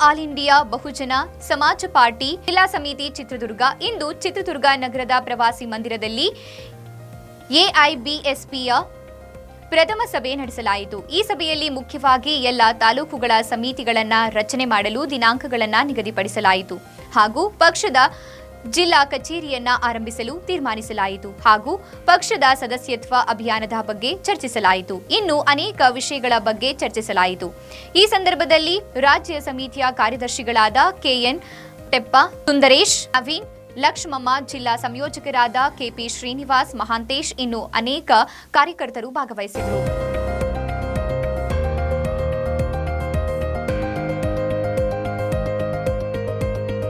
All India ಬಹುಜನ ಸಮಾಜ party ಜಿಲ್ಲಾ ಸಮಿತಿ ಚಿತ್ರದುರ್ಗ ಇಂದು ಚಿತ್ರದುರ್ಗ ನಗರದ ಪ್ರವಾಸಿ ಮಂದಿರದಲ್ಲಿ ಎಐಬಿಎಸ್ಪಿಯ ಪ್ರಥಮ ಸಭೆ ನಡೆಸಲಾಯಿತು. ಈ ಸಭೆಯಲ್ಲಿ ಮುಖ್ಯವಾಗಿ ಎಲ್ಲ ತಾಲೂಕುಗಳ ಸಮಿತಿಗಳನ್ನು ರಚನೆ ಮಾಡಲು ದಿನಾಂಕಗಳನ್ನು ನಿಗದಿಪಡಿಸಲಾಯಿತು ಹಾಗೂ ಪಕ್ಷದ ಜಿಲ್ಲಾ ಕಚೇರಿಯನ್ನ ಆರಂಭಿಸಲು ತೀರ್ಮಾನಿಸಲಾಯಿತು ಹಾಗೂ ಪಕ್ಷದ ಸದಸ್ಯತ್ವ ಅಭಿಯಾನದ ಬಗ್ಗೆ ಚರ್ಚಿಸಲಾಯಿತು. ಇನ್ನು ಅನೇಕ ವಿಷಯಗಳ ಬಗ್ಗೆ ಚರ್ಚಿಸಲಾಯಿತು. ಈ ಸಂದರ್ಭದಲ್ಲಿ ರಾಜ್ಯ ಸಮಿತಿಯ ಕಾರ್ಯದರ್ಶಿಗಳಾದ ಕೆಎನ್ ಟೆಪ್ಪ, ಸುಂದರೇಶ್, ನವೀನ್, ಲಕ್ಷ್ಮಮ್ಮ, ಜಿಲ್ಲಾ ಸಂಯೋಜಕರಾದ ಕೆಪಿ ಶ್ರೀನಿವಾಸ್, ಮಹಾಂತೇಶ್ ಇನ್ನು ಅನೇಕ ಕಾರ್ಯಕರ್ತರು ಭಾಗವಹಿಸಿದರು.